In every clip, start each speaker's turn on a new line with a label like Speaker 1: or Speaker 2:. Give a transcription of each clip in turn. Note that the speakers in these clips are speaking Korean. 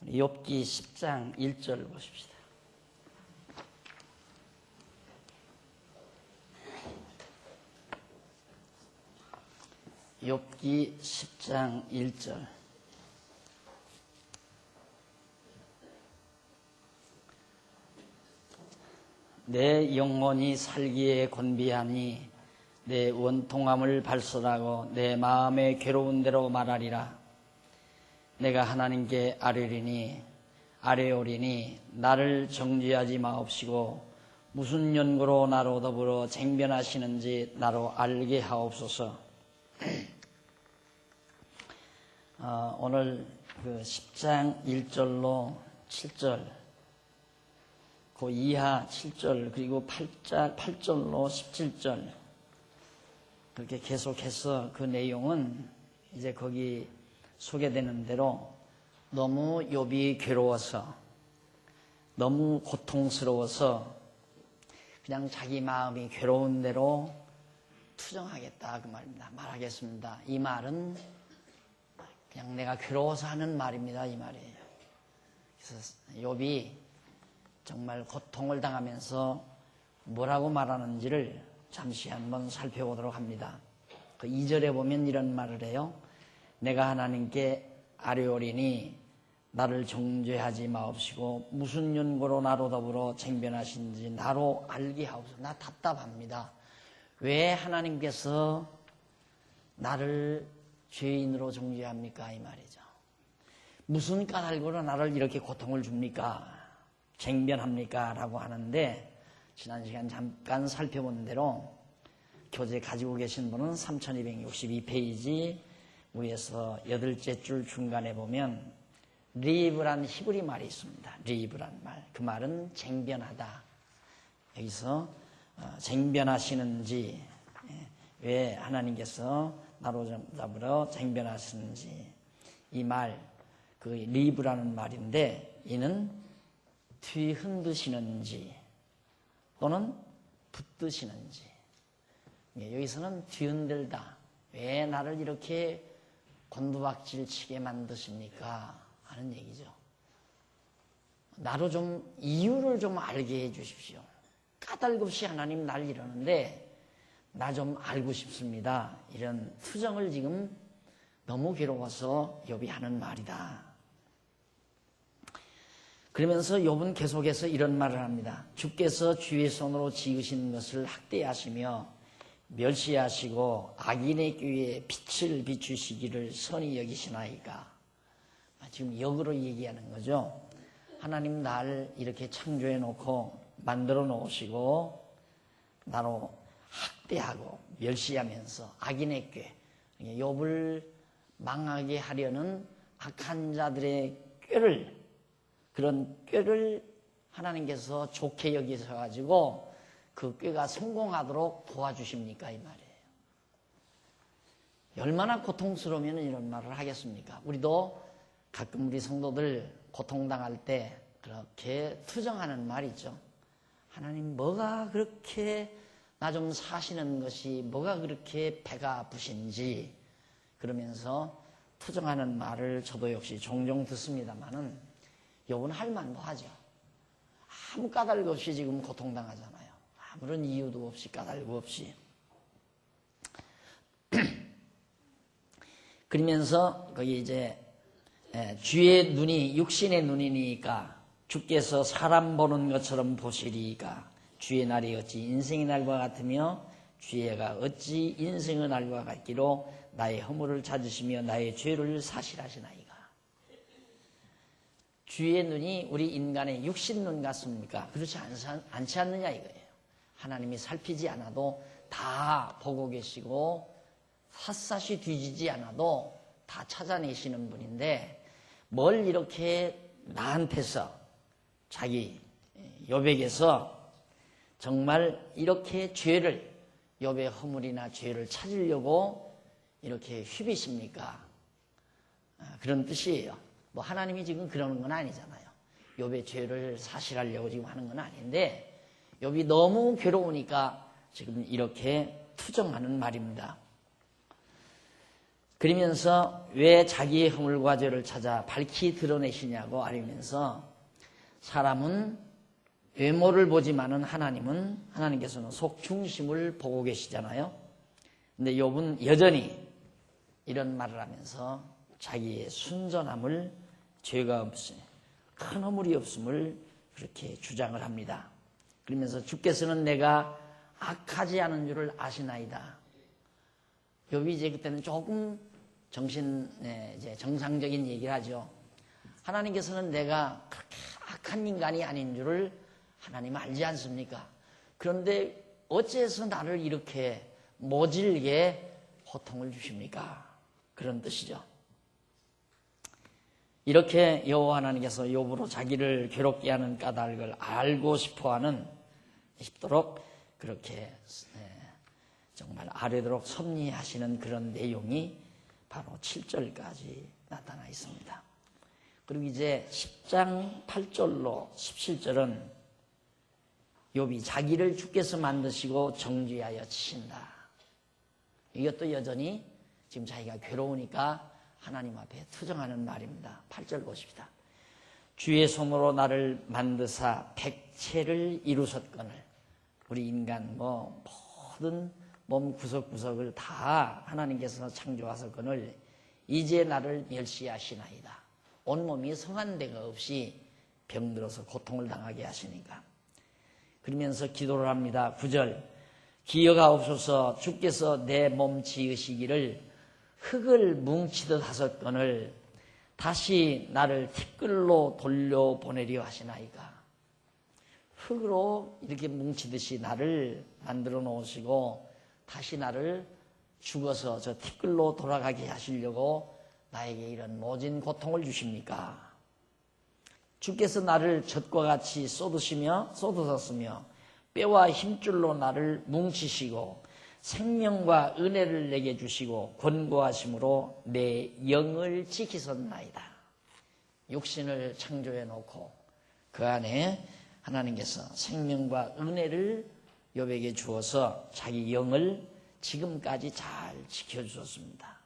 Speaker 1: 욥기 10장 1절 보십시다. 욥기 10장 1절. 내 영혼이 살기에 곤비하니 내 원통함을 발설하고 내 마음의 괴로운 대로 말하리라. 내가 하나님께 아뢰오리니 나를 정죄하지 마옵시고 무슨 연고로 나로 더불어 쟁변하시는지 나로 알게 하옵소서. 오늘 그 10장 1절로 7절, 그 이하 7절, 그리고 8절로 17절, 그렇게 계속해서 그 내용은 이제 거기 소개되는 대로 너무 욥이 괴로워서, 너무 고통스러워서 그냥 자기 마음이 괴로운 대로 투정하겠다 그 말입니다. 말하겠습니다. 이 말은 그냥 내가 괴로워서 하는 말입니다. 이 말이에요. 그래서 욥이 정말 고통을 당하면서 뭐라고 말하는지를 잠시 한번 살펴보도록 합니다. 그 2절에 보면 이런 말을 해요. 내가 하나님께 아뢰오리니 나를 정죄하지 마옵시고 무슨 연고로 나로 더불어 쟁변하신지 나로 알게 하옵소서. 나 답답합니다. 왜 하나님께서 나를 죄인으로 정죄합니까? 이 말이죠. 무슨 까닭으로 나를 이렇게 고통을 줍니까? 쟁변합니까? 라고 하는데, 지난 시간 잠깐 살펴본 대로 교재 가지고 계신 분은 3262페이지 위에서 8째 줄 중간에 보면 리브란 히브리 말이 있습니다. 리브란 말. 그 말은 쟁변하다. 여기서 쟁변하시는지, 왜 하나님께서 나로 잡으러 쟁변하시는지, 이 말, 그 리브라는 말인데, 이는 뒤흔드시는지 또는 붙드시는지, 여기서는 뒤흔들다. 왜 나를 이렇게 곤두박질 치게 만드십니까? 하는 얘기죠. 나로 좀 이유를 좀 알게 해 주십시오. 까닭없이 하나님 날 이러는데 나 좀 알고 싶습니다. 이런 투정을 지금 너무 괴로워서 욥이 하는 말이다. 그러면서 욥은 계속해서 이런 말을 합니다. 주께서 주의 손으로 지으신 것을 학대하시며 멸시하시고 악인의 꾀에 빛을 비추시기를 선히 여기시나이까. 지금 역으로 얘기하는 거죠. 하나님 날 이렇게 창조해 놓고 만들어 놓으시고 나로 학대하고 멸시하면서 악인의 꾀, 욥을 망하게 하려는 악한 자들의 꾀를, 그런 꾀를 하나님께서 좋게 여기셔가지고 그 꾀가 성공하도록 도와주십니까? 이 말이에요. 얼마나 고통스러우면 이런 말을 하겠습니까? 우리도 가끔 우리 성도들 고통당할 때 그렇게 투정하는 말 있죠. 하나님 뭐가 그렇게 나 좀 사시는 것이 뭐가 그렇게 배가 아프신지, 그러면서 투정하는 말을 저도 역시 종종 듣습니다만은 욥은 할 만도 하죠. 아무 까닭 없이 지금 고통당하잖아요. 아무런 이유도 없이, 까닭 없이. 그러면서 거기 이제 주의 눈이 육신의 눈이니까 주께서 사람 보는 것처럼 보시리이까. 주의 날이 어찌 인생의 날과 같으며 주의 해가 어찌 인생의 날과 같기로 나의 허물을 찾으시며 나의 죄를 사실하시나이까. 주의 눈이 우리 인간의 육신 눈 같습니까? 그렇지 않지 않느냐 이거예요. 하나님이 살피지 않아도 다 보고 계시고 샅샅이 뒤지지 않아도 다 찾아내시는 분인데, 뭘 이렇게 나한테서, 자기 욥에게서 정말 이렇게 죄를, 욥의 허물이나 죄를 찾으려고 이렇게 휘비십니까? 그런 뜻이에요. 뭐 하나님이 지금 그러는 건 아니잖아요. 욥의 죄를 사실하려고 지금 하는 건 아닌데, 욥이 너무 괴로우니까 지금 이렇게 투정하는 말입니다. 그러면서 왜 자기의 허물과 죄를 찾아 밝히 드러내시냐고 아뢰면서 사람은 외모를 보지만은 하나님께서는 속 중심을 보고 계시잖아요. 근데 욥은 여전히 이런 말을 하면서 자기의 순전함을, 죄가 없으니 큰 허물이 없음을 그렇게 주장을 합니다. 그러면서 주께서는 내가 악하지 않은 줄을 아시나이다. 욥이 이제 그때는 조금 이제 정상적인 얘기를 하죠. 하나님께서는 내가 그렇게 악한 인간이 아닌 줄을 하나님 알지 않습니까? 그런데 어째서 나를 이렇게 모질게 고통을 주십니까? 그런 뜻이죠. 이렇게 여호와 하나님께서 욥으로 자기를 괴롭게 하는 까닭을 알고 싶도록 그렇게 정말 아뢰도록 섭리하시는 그런 내용이 바로 7절까지 나타나 있습니다. 그리고 이제 10장 8절로 17절은 욥이 자기를 주께서 만드시고 정죄하여 치신다. 이것도 여전히 지금 자기가 괴로우니까 하나님 앞에 투정하는 말입니다. 8절 보십시다. 주의 손으로 나를 만드사 백체를 이루셨거늘. 우리 인간 모든 몸 구석구석을 다 하나님께서 창조하셨거늘 이제 나를 멸시하시나이다. 온몸이 성한 데가 없이 병들어서 고통을 당하게 하시니까. 그러면서 기도를 합니다. 9절 기여가옵소서. 주께서 내 몸 지으시기를 흙을 뭉치듯 하셨거늘 다시 나를 티끌로 돌려보내려 하시나이까. 흙으로 이렇게 뭉치듯이 나를 만들어 놓으시고 다시 나를 죽어서 저 티끌로 돌아가게 하시려고 나에게 이런 모진 고통을 주십니까? 주께서 나를 젖과 같이 쏟으셨으며 뼈와 힘줄로 나를 뭉치시고 생명과 은혜를 내게 주시고 권고하심으로 내 영을 지키셨나이다. 육신을 창조해 놓고 그 안에 하나님께서 생명과 은혜를 욥에게 주어서 자기 영을 지금까지 잘 지켜주셨습니다.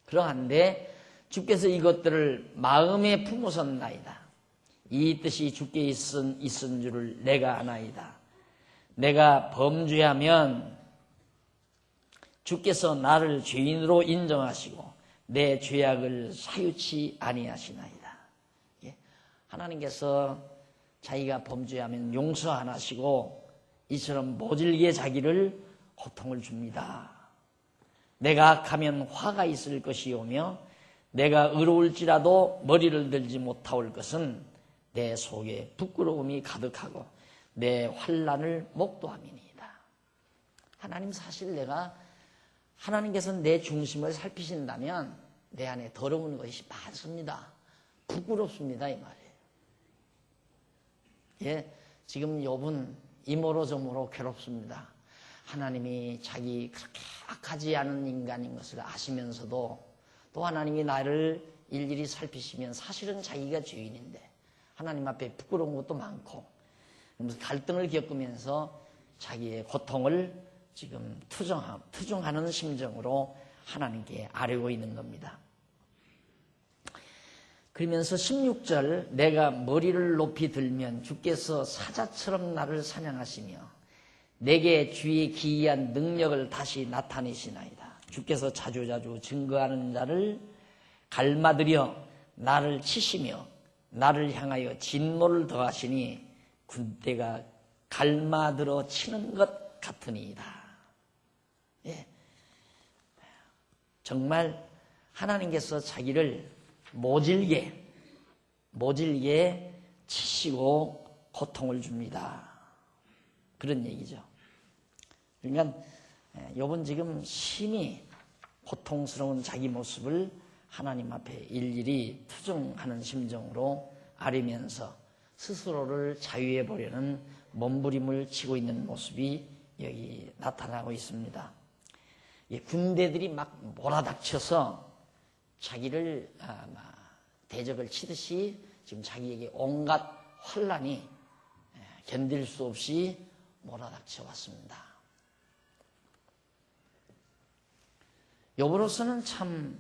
Speaker 1: 그러한데 주께서 이것들을 마음에 품으셨나이다. 이 뜻이 주께 있은 줄을 내가 아나이다. 내가 범죄하면 주께서 나를 죄인으로 인정하시고 내 죄악을 사유치 아니하시나이다. 하나님께서 자기가 범죄하면 용서 안 하시고 이처럼 모질게 자기를 고통을 줍니다. 내가 악하면 화가 있을 것이오며 내가 의로울지라도 머리를 들지 못하올 것은 내 속에 부끄러움이 가득하고 내 환난을 목도함이니이다. 하나님, 사실 하나님께서 내 중심을 살피신다면 내 안에 더러운 것이 많습니다. 부끄럽습니다, 이 말이에요. 지금 욥은 이모로저모로 괴롭습니다. 하나님이 자기 그렇게 악하지 않은 인간인 것을 아시면서도 또 하나님이 나를 일일이 살피시면 사실은 자기가 죄인인데 하나님 앞에 부끄러운 것도 많고 갈등을 겪으면서 자기의 고통을 지금 투정하는 심정으로 하나님께 아뢰고 있는 겁니다. 그러면서 16절 내가 머리를 높이 들면 주께서 사자처럼 나를 사냥하시며 내게 주의 기이한 능력을 다시 나타내시나이다. 주께서 자주자주 증거하는 자를 갈마들여 나를 치시며 나를 향하여 진노를 더하시니 군대가 갈마들어 치는 것 같으니이다. 정말 하나님께서 자기를 모질게 치시고 고통을 줍니다. 그런 얘기죠. 그러니까 욥은 지금 심히 고통스러운 자기 모습을 하나님 앞에 일일이 투정하는 심정으로 아뢰면서 스스로를 자유해 보려는 몸부림을 치고 있는 모습이 여기 나타나고 있습니다. 군대들이 막 몰아닥쳐서 자기를 대적을 치듯이 지금 자기에게 온갖 환난이 견딜 수 없이 몰아닥쳐 왔습니다. 욥으로서는 참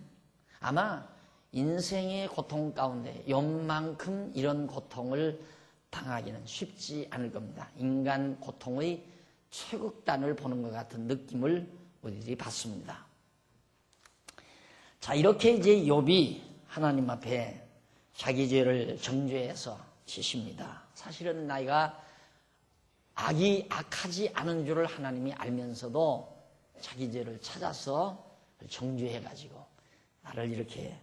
Speaker 1: 아마 인생의 고통 가운데 욥만큼 이런 고통을 당하기는 쉽지 않을 겁니다. 인간 고통의 최극단을 보는 것 같은 느낌을 우리들이 받습니다. 자, 이렇게 이제 욥이 하나님 앞에 자기 죄를 정죄해서 치십니다. 사실은 나이가 악하지 않은 줄을 하나님이 알면서도 자기 죄를 찾아서 정죄해가지고 나를 이렇게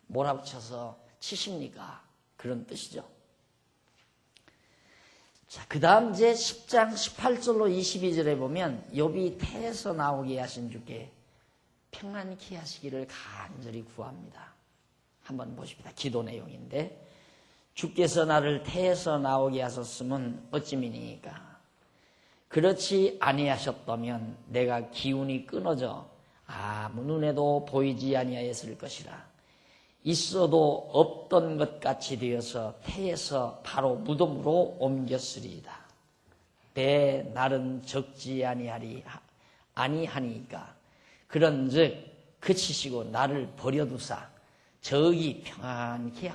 Speaker 1: 몰아붙여서 치십니까? 그런 뜻이죠. 자, 그 다음 이제 10장 18절로 22절에 보면 욥이 태에서 나오게 하신 주께 평안케 하시기를 간절히 구합니다. 한번 보십시다. 기도 내용인데 주께서 나를 태에서 나오게 하셨으면 어찌미니까 그렇지 아니하셨다면 내가 기운이 끊어져 아무 눈에도 보이지 아니하였을 것이라. 있어도 없던 것 같이 되어서 태에서 바로 무덤으로 옮겼으리이다. 내 날은 적지 아니하니까 그런즉 그치시고 나를 버려두사 저기 평안케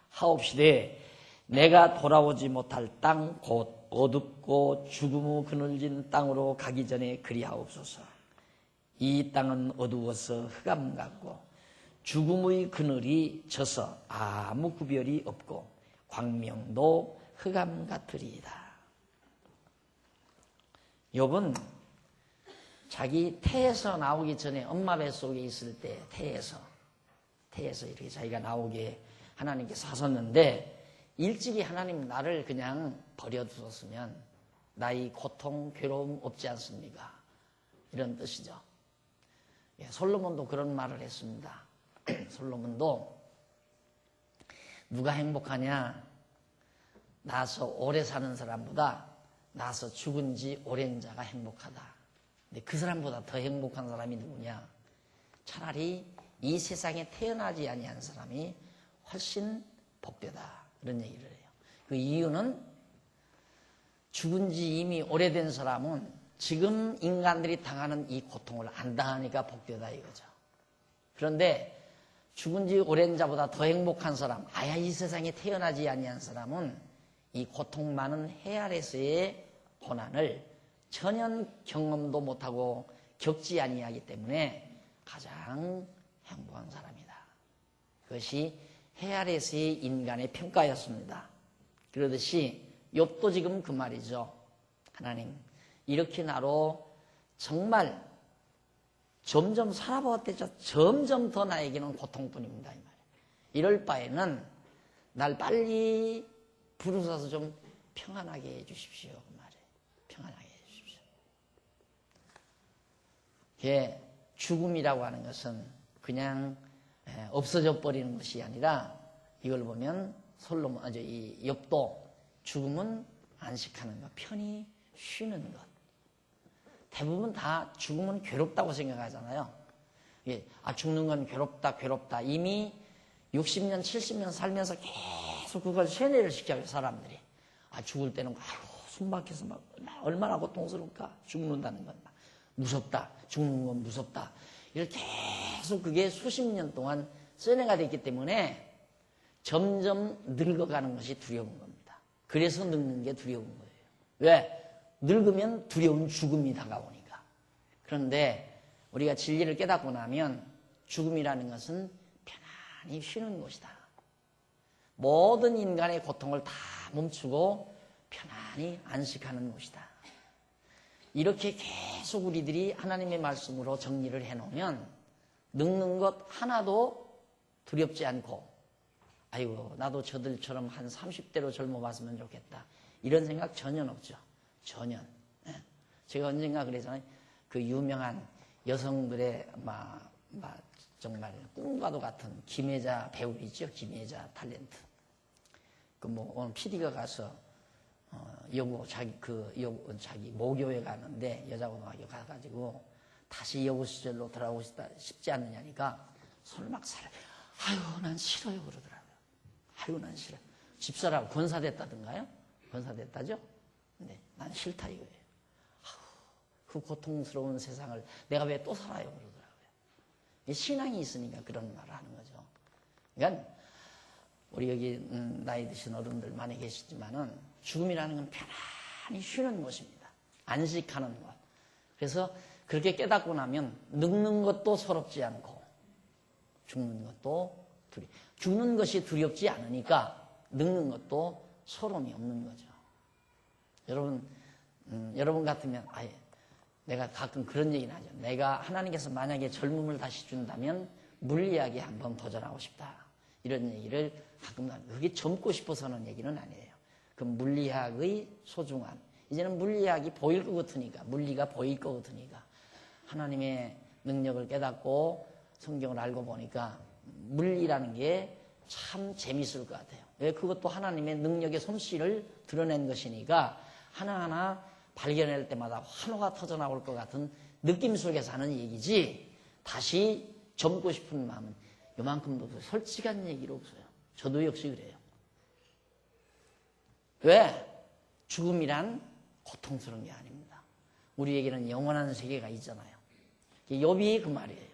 Speaker 1: 하옵시되 내가 돌아오지 못할 땅 곧 어둡고 죽음의 그늘진 땅으로 가기 전에 그리하옵소서. 이 땅은 어두워서 흑암 같고 죽음의 그늘이 져서 아무 구별이 없고 광명도 흑암 같으리이다. 욥은 자기 태에서 나오기 전에 엄마 뱃속에 있을 때 태에서 이렇게 자기가 나오게 하나님께서 하셨는데 일찍이 하나님 나를 그냥 버려두었으면 나의 고통, 괴로움 없지 않습니까? 이런 뜻이죠. 솔로몬도 그런 말을 했습니다. 솔로몬도 누가 행복하냐? 나서 오래 사는 사람보다 나서 죽은 지 오랜 자가 행복하다. 근데 그 사람보다 더 행복한 사람이 누구냐? 차라리 이 세상에 태어나지 아니한 사람이 훨씬 복되다. 그런 얘기를 해요. 그 이유는 죽은 지 이미 오래된 사람은 지금 인간들이 당하는 이 고통을 안 당하니까 복되다 이거죠. 그런데 죽은 지 오랜 자보다 더 행복한 사람, 아야 이 세상에 태어나지 아니한 사람은 이 고통 많은 해 아래서의 고난을 전혀 경험도 못하고 겪지 아니하기 때문에 가장 행복한 사람이다. 그것이 해 아래서의 인간의 평가였습니다. 그러듯이 욥도 지금 그 말이죠. 하나님 이렇게 나로 정말 점점 살아보았대죠. 점점 더 나에게는 고통뿐입니다. 이 말이에요. 이럴 바에는 날 빨리 부르셔서 좀 평안하게 해주십시오. 그 말이에요. 평안하게 해주십시오. 이게 죽음이라고 하는 것은 그냥 없어져 버리는 것이 아니라 이걸 보면 이 욥도 죽음은 안식하는 것, 편히 쉬는 것. 대부분 다 죽음은 괴롭다고 생각하잖아요. 죽는 건 괴롭다. 이미 60년, 70년 살면서 계속 그걸 세뇌를 시켜요, 사람들이. 죽을 때는 숨 막혀서 얼마나 고통스러울까? 죽는다는 건 무섭다. 죽는 건 무섭다. 이렇게 계속 그게 수십 년 동안 세뇌가 됐기 때문에 점점 늙어가는 것이 두려운 겁니다. 그래서 늙는 게 두려운 거예요. 왜? 늙으면 두려운 죽음이 다가오니까. 그런데 우리가 진리를 깨닫고 나면 죽음이라는 것은 편안히 쉬는 곳이다. 모든 인간의 고통을 다 멈추고 편안히 안식하는 곳이다. 이렇게 계속 우리들이 하나님의 말씀으로 정리를 해놓으면 늙는 것 하나도 두렵지 않고 아이고 나도 저들처럼 한 30대로 젊어봤으면 좋겠다. 이런 생각 전혀 없죠. 전혀. 제가 언젠가 그랬잖아요. 그 유명한 여성들의 정말 꿈과도 같은 김혜자 배우 있죠. 김혜자 탤런트. 오늘 PD가 가서 자기 모교에 가는데 여자고등학교 가가지고 다시 여고 시절로 돌아오고 싶지 않느냐니까 손을 막 살아. 아유 난 싫어요 그러더라고요. 아유 난 싫어. 집사람 권사됐다던가요? 권사됐다죠? 근데 난 싫다 이거예요. 그 고통스러운 세상을 내가 왜 또 살아요 그러더라고요. 신앙이 있으니까 그런 말을 하는 거죠. 그러니까 우리 여기 나이 드신 어른들 많이 계시지만은 죽음이라는 건 편안히 쉬는 곳입니다. 안식하는 곳. 그래서 그렇게 깨닫고 나면 늙는 것도 서럽지 않고 죽는 것도 죽는 것이 두렵지 않으니까 늙는 것도 서러움이 없는 거죠. 여러분 같으면 내가 가끔 그런 얘기는 하죠. 내가 하나님께서 만약에 젊음을 다시 준다면 물리학에 한번 도전하고 싶다. 이런 얘기를 가끔 합니다. 그게 젊고 싶어서는 얘기는 아니에요. 그 물리학의 소중함. 이제는 물리학이 보일 것 같으니까, 물리가 보일 것 같으니까 하나님의 능력을 깨닫고 성경을 알고 보니까 물리라는 게 참 재미있을 것 같아요. 왜? 그것도 하나님의 능력의 솜씨를 드러낸 것이니까 하나하나 발견할 때마다 환호가 터져나올 것 같은 느낌 속에서 하는 얘기지, 다시 젊고 싶은 마음은 요만큼도 없어요. 솔직한 얘기로 없어요. 저도 역시 그래요. 왜? 죽음이란 고통스러운 게 아닙니다. 우리에게는 영원한 세계가 있잖아요. 욥이 그 말이에요.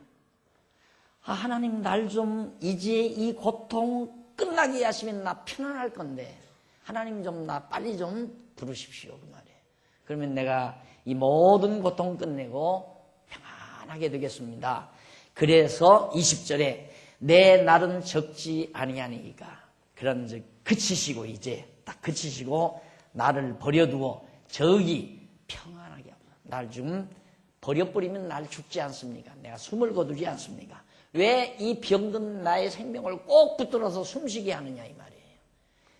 Speaker 1: 하나님, 날 좀 이제 이 고통 끝나게 하시면 나 편안할 건데 하나님 좀 나 빨리 좀 부르십시오. 그 말이에요. 그러면 내가 이 모든 고통 끝내고 평안하게 되겠습니다. 그래서 20절에 내 날은 적지 아니하니까 그런즉 그치시고, 이제 딱 그치시고 나를 버려두고 저기 평안하게 하고, 날 좀 버려버리면 날 죽지 않습니까? 내가 숨을 거두지 않습니까? 왜 이 병든 나의 생명을 꼭 붙들어서 숨쉬게 하느냐 이 말이에요.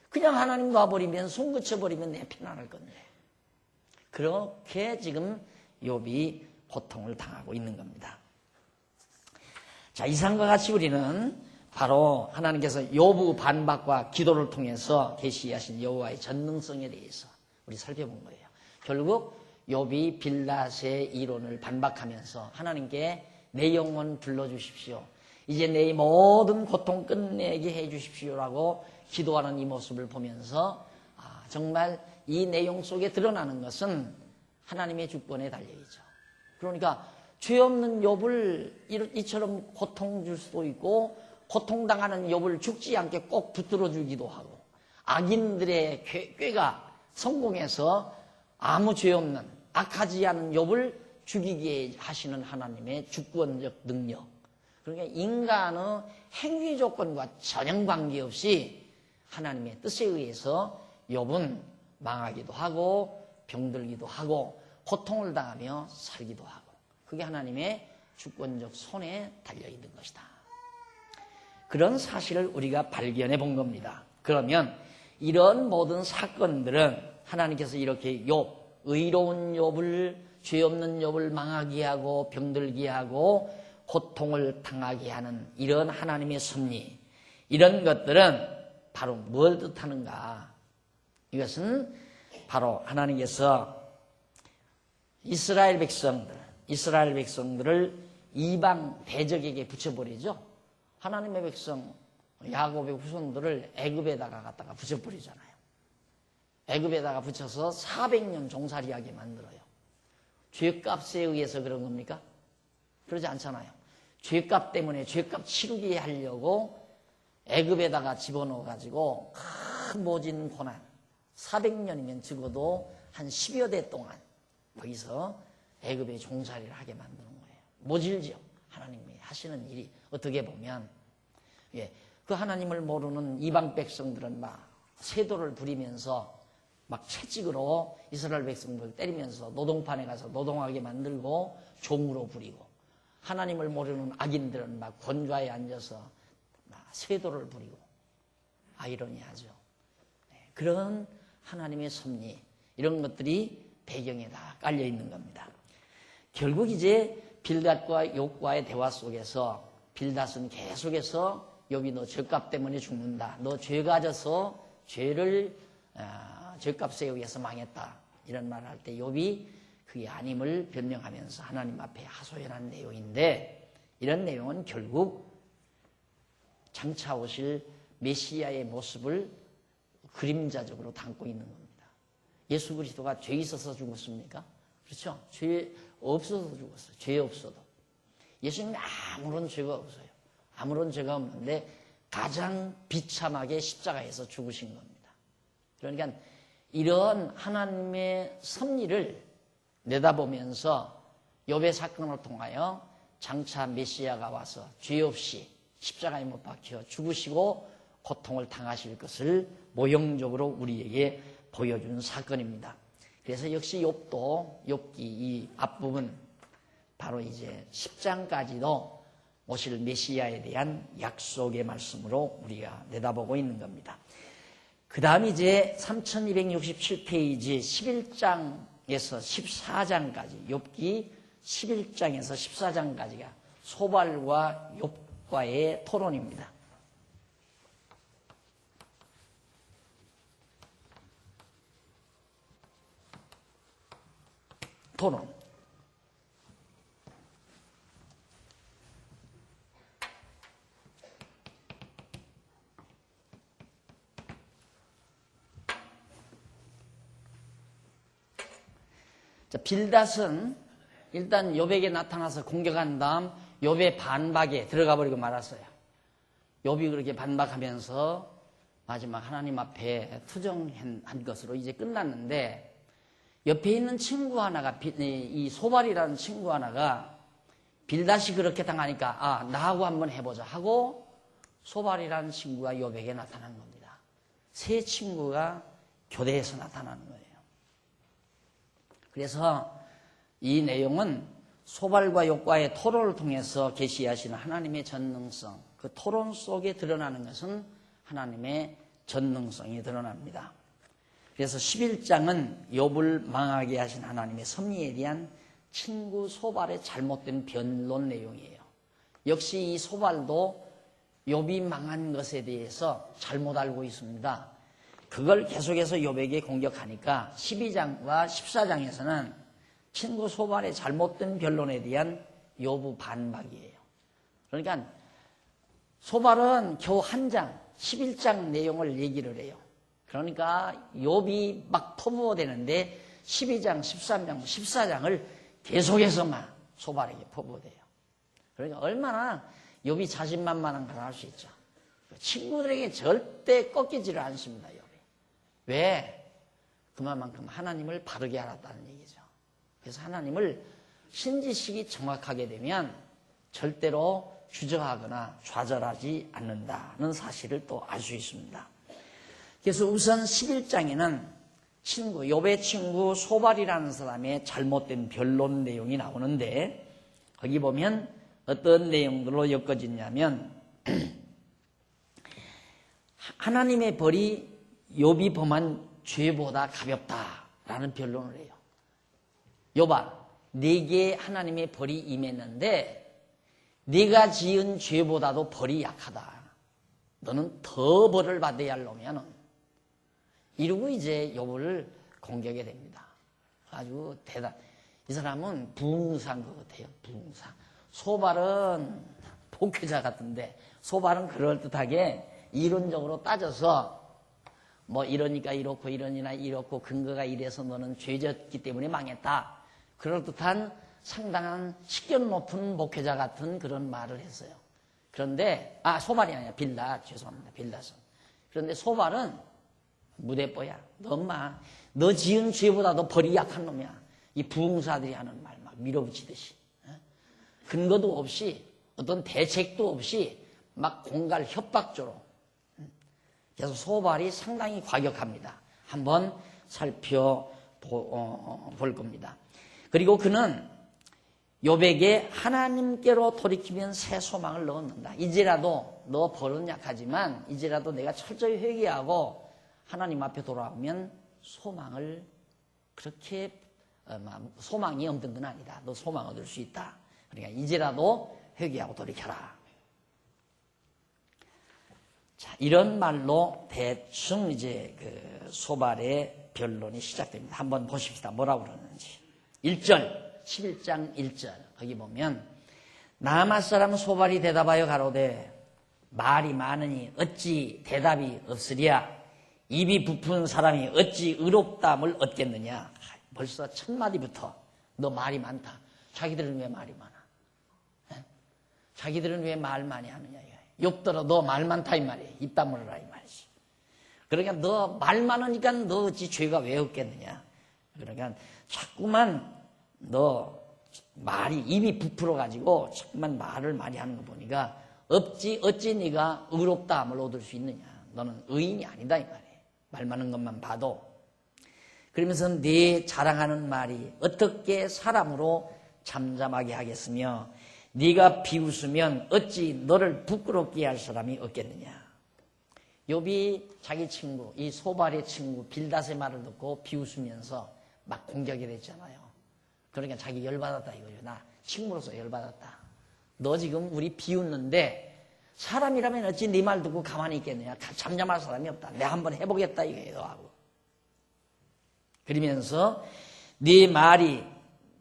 Speaker 1: 그냥 하나님 놔버리면, 숨 그쳐버리면 내 편안할 건데. 그렇게 지금 욥이 고통을 당하고 있는 겁니다. 자, 이상과 같이 우리는 바로 하나님께서 욥의 반박과 기도를 통해서 계시하신 여호와의 전능성에 대해서 우리 살펴본 거예요. 결국 욥이 빌닷의 이론을 반박하면서 하나님께 내 영혼 불러주십시오. 이제 내 모든 고통 끝내게 해주십시오라고 기도하는 이 모습을 보면서 정말 이 내용 속에 드러나는 것은 하나님의 주권에 달려있죠. 그러니까 죄 없는 욥을 이처럼 고통 줄 수도 있고, 고통당하는 욥을 죽지 않게 꼭 붙들어 주기도 하고, 악인들의 꾀가 성공해서 아무 죄 없는 악하지 않은 욥을 죽이게 하시는 하나님의 주권적 능력. 그러니까 인간의 행위 조건과 전혀 관계없이 하나님의 뜻에 의해서 욥은 망하기도 하고 병들기도 하고 고통을 당하며 살기도 하고, 그게 하나님의 주권적 손에 달려있는 것이다. 그런 사실을 우리가 발견해 본 겁니다. 그러면 이런 모든 사건들은 하나님께서 이렇게 욥, 의로운 욥을, 죄 없는 욥을 망하게 하고 병들게 하고 고통을 당하게 하는 이런 하나님의 섭리, 이런 것들은 바로 뭘 뜻하는가? 이것은 바로 하나님께서 이스라엘 백성들을 이방 대적에게 붙여버리죠. 하나님의 백성 야곱의 후손들을 애굽에다가 갖다가 붙여버리잖아요. 애굽에다가 붙여서 400년 종살이하게 만들어요. 죄값에 의해서 그런 겁니까? 그러지 않잖아요. 죄값 때문에 죄값 치르게 하려고 애굽에다가 집어넣어가지고 큰 모진 고난, 400년이면 적어도 한 10여 대 동안 거기서 애굽의 종살이를 하게 만드는 거예요. 모질죠. 하나님이 하시는 일이 어떻게 보면, 그 하나님을 모르는 이방 백성들은 막 세도를 부리면서 막 채찍으로 이스라엘 백성들 때리면서 노동판에 가서 노동하게 만들고 종으로 부리고, 하나님을 모르는 악인들은 막 권좌에 앉아서 막 세도를 부리고, 아이러니하죠. 그런 하나님의 섭리, 이런 것들이 배경에 다 깔려 있는 겁니다. 결국 이제 빌닷과 욥과의 대화 속에서 빌닷은 계속해서 욥이 너 죄값 때문에 죽는다, 너 죄가 져서 죄값에 의해서 망했다, 이런 말을 할 때 욥이 그게 아님을 변명하면서 하나님 앞에 하소연한 내용인데, 이런 내용은 결국 장차 오실 메시아의 모습을 그림자적으로 담고 있는 겁니다. 예수 그리스도가 죄 있어서 죽었습니까? 그렇죠? 죄 없어서 죽었어요. 죄 없어도. 예수님이 아무런 죄가 없어요. 아무런 죄가 없는데 가장 비참하게 십자가에서 죽으신 겁니다. 그러니까 이런 하나님의 섭리를 내다보면서 욥의 사건을 통하여 장차 메시아가 와서 죄 없이 십자가에 못 박혀 죽으시고 고통을 당하실 것을 모형적으로 우리에게 보여준 사건입니다. 그래서 역시 욥기 이 앞부분 바로 이제 10장까지도 오실 메시아에 대한 약속의 말씀으로 우리가 내다보고 있는 겁니다. 그 다음 이제 3267페이지 11장에서 14장까지 욥기 11장에서 14장까지가 소발과 욥과의 토론입니다. 토론. 자, 빌닷은 일단 욥에게 나타나서 공격한 다음 욥의 반박에 들어가 버리고 말았어요. 욥이 그렇게 반박하면서 마지막 하나님 앞에 투정한 것으로 이제 끝났는데 옆에 있는 친구 하나가 이 소발이라는 친구 하나가 빌닷이 그렇게 당하니까 나하고 한번 해보자 하고 소발이라는 친구가 욥에게 나타난 겁니다. 세 친구가 교대해서 나타나는 거예요. 그래서 이 내용은 소발과 욥과의 토론을 통해서 계시하시는 하나님의 전능성, 그 토론 속에 드러나는 것은 하나님의 전능성이 드러납니다. 그래서 11장은 욥을 망하게 하신 하나님의 섭리에 대한 친구 소발의 잘못된 변론 내용이에요. 역시 이 소발도 욥이 망한 것에 대해서 잘못 알고 있습니다. 그걸 계속해서 욥에게 공격하니까 12장과 14장에서는 친구 소발의 잘못된 변론에 대한 욥의 반박이에요. 그러니까 소발은 겨우 한 장, 11장 내용을 얘기를 해요. 그러니까 욥이 막 퍼부어대는데 12장, 13장, 14장을 계속해서만 소발에게 퍼부어대요. 그러니까 얼마나 욥이 자신만만한 걸 알 수 있죠. 친구들에게 절대 꺾이지를 않습니다. 욥이. 왜? 그만큼 하나님을 바르게 알았다는 얘기죠. 그래서 하나님을 신지식이 정확하게 되면 절대로 주저하거나 좌절하지 않는다는 사실을 또 알 수 있습니다. 그래서 우선 11장에는 욥의 친구 소발이라는 사람의 잘못된 변론 내용이 나오는데 거기 보면 어떤 내용들로 엮어지냐면 하나님의 벌이 욥이 범한 죄보다 가볍다라는 변론을 해요. 욥아, 네게 하나님의 벌이 임했는데 네가 지은 죄보다도 벌이 약하다. 너는 더 벌을 받아야 할 놈이야. 이러고 이제 욥을 공격해 됩니다. 아주 이 사람은 부흥사인 것 같아요. 부흥사. 소발은 복회자 같은데 소발은 그럴듯하게 이론적으로 따져서 뭐 이러니까 이렇고 이러니나 이렇고 근거가 이래서 너는 죄졌기 때문에 망했다. 그럴듯한 상당한 식견 높은 목회자 같은 그런 말을 했어요. 그런데 소발이 아니라 빌닷, 죄송합니다. 빌닷은. 그런데 소발은 무대뽀야. 너 지은 죄보다도 벌이 약한 놈이야. 이 부흥사들이 하는 말 막 밀어붙이듯이. 근거도 없이 어떤 대책도 없이 막 공갈 협박조로. 그래서 소발이 상당히 과격합니다. 한번 살펴볼 겁니다. 그리고 그는 욥에게 하나님께로 돌이키면 새 소망을 넣는다. 이제라도 너 벌은 약하지만 이제라도 내가 철저히 회개하고 하나님 앞에 돌아오면 소망을 그렇게 소망이 없는 건 아니다. 너 소망 얻을 수 있다. 그러니까 이제라도 회개하고 돌이켜라. 자, 이런 말로 대충 이제 그 소발의 변론이 시작됩니다. 한번 보십시다. 뭐라고 그러는지. 1절, 11장 1절. 거기 보면 나아맛 사람 소발이 대답하여 가로되 말이 많으니 어찌 대답이 없으랴. 입이 부푼 사람이 어찌 의롭다함을 얻겠느냐. 벌써 첫 마디부터 너 말이 많다. 자기들은 왜 말이 많아? 자기들은 왜 말 많이 하느냐 이거예요. 욥더러 너 말 많다 이 말이에요. 입 다물어라 이 말이지. 그러니까 너 말 많으니까 너 어찌 죄가 왜 없겠느냐. 그러니까 자꾸만 너 말이 입이 부풀어 가지고 자꾸만 말을 많이 하는 거 보니까 어찌 네가 의롭다함을 얻을 수 있느냐. 너는 의인이 아니다 이 말이에요. 말 많은 것만 봐도. 그러면서 네 자랑하는 말이 어떻게 사람으로 잠잠하게 하겠으며 네가 비웃으면 어찌 너를 부끄럽게 할 사람이 없겠느냐. 욥이 자기 친구, 이 소발의 친구 빌닷의 말을 듣고 비웃으면서 막 공격이 됐잖아요. 그러니까 자기 열받았다 이거죠. 나 친구로서 열받았다. 너 지금 우리 비웃는데 사람이라면 어찌 네 말 듣고 가만히 있겠느냐. 잠잠할 사람이 없다. 내가 한번 해보겠다 이거예요. 하고. 그러면서 네 말이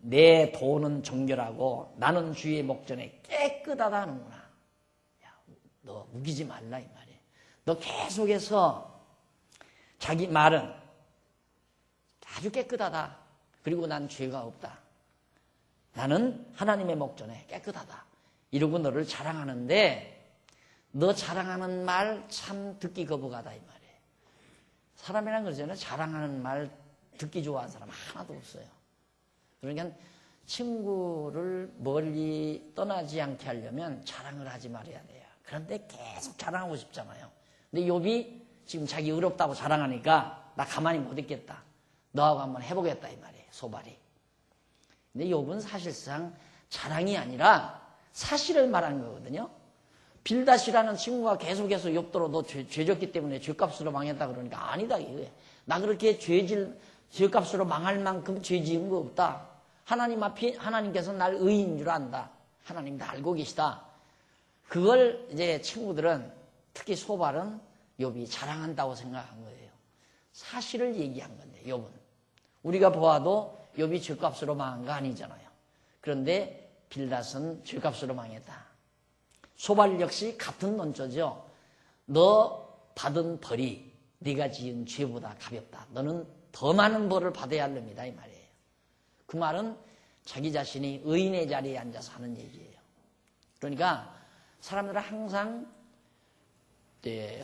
Speaker 1: 내 도는 정결하고 나는 주의 목전에 깨끗하다 하는구나. 야, 너 우기지 말라 이 말이에요. 너 계속해서 자기 말은 아주 깨끗하다. 그리고 난 죄가 없다. 나는 하나님의 목전에 깨끗하다. 이러고 너를 자랑하는데 너 자랑하는 말 참 듣기 거부가다 이 말이에요. 사람이란 그러잖아요. 자랑하는 말 듣기 좋아하는 사람 하나도 없어요. 그러니까 친구를 멀리 떠나지 않게 하려면 자랑을 하지 말아야 돼요. 그런데 계속 자랑하고 싶잖아요. 근데 욥이 지금 자기 의롭다고 자랑하니까 나 가만히 못 있겠다. 너하고 한번 해보겠다 이 말이에요. 소발이. 근데 욥은 사실상 자랑이 아니라 사실을 말한 거거든요. 빌닷이라는 친구가 계속해서 욥더러 너 죄졌기 때문에 죄값으로 망했다 그러니까 아니다 이거예요. 나 그렇게 죄값으로 망할 만큼 죄 지은 거 없다. 하나님 앞에 하나님께서 날 의인인 줄 안다. 하나님 다 알고 계시다. 그걸 이제 친구들은 특히 소발은 욥이 자랑한다고 생각한 거예요. 사실을 얘기한 건데 욥은 우리가 보아도 욥이 죄값으로 망한 거 아니잖아요. 그런데 빌닷은 죄값으로 망했다. 소발 역시 같은 논조죠. 너 받은 벌이 네가 지은 죄보다 가볍다. 너는 더 많은 벌을 받아야 할 놈이다 이 말이에요. 그 말은 자기 자신이 의인의 자리에 앉아서 하는 얘기예요. 그러니까 사람들은 항상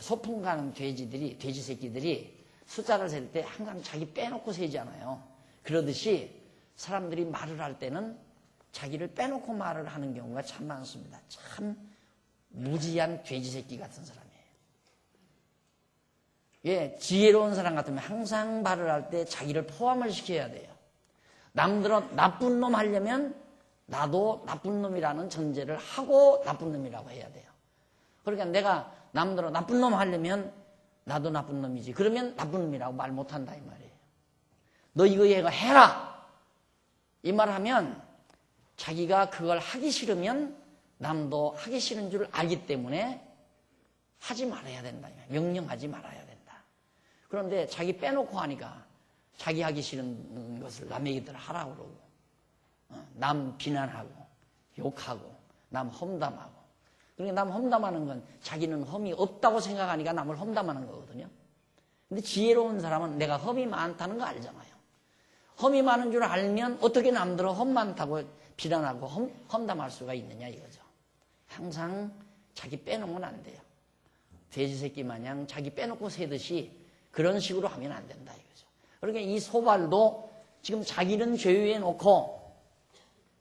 Speaker 1: 소풍 가는 돼지 새끼들이 숫자를 셀 때 항상 자기 빼놓고 세잖아요. 그러듯이 사람들이 말을 할 때는 자기를 빼놓고 말을 하는 경우가 참 많습니다. 참 무지한 돼지 새끼 같은 사람이에요. 예, 지혜로운 사람 같으면 항상 말을 할 때 자기를 포함을 시켜야 돼요. 남들은 나쁜 놈 하려면 나도 나쁜 놈이라는 전제를 하고 나쁜 놈이라고 해야 돼요. 그러니까 내가 남들은 나쁜 놈 하려면 나도 나쁜 놈이지. 그러면 나쁜 놈이라고 말 못한다 이 말이에요. 너 이거 얘가 해라 이 말 하면 자기가 그걸 하기 싫으면 남도 하기 싫은 줄 알기 때문에 하지 말아야 된다. 명령하지 말아야 된다. 그런데 자기 빼놓고 하니까 자기 하기 싫은 것을 남에게들 하라고 그러고 남 비난하고 욕하고 남 험담하고. 그러니까 남 험담하는 건 자기는 험이 없다고 생각하니까 남을 험담하는 거거든요. 근데 지혜로운 사람은 내가 험이 많다는 거 알잖아요. 험이 많은 줄 알면 어떻게 남들은 험 많다고 비난하고 험담할 수가 있느냐 이거죠. 항상 자기 빼놓으면 안 돼요. 돼지 새끼 마냥 자기 빼놓고 세듯이 그런 식으로 하면 안 된다 이거죠. 그러니까 이 소발도 지금 자기는 죄위에 놓고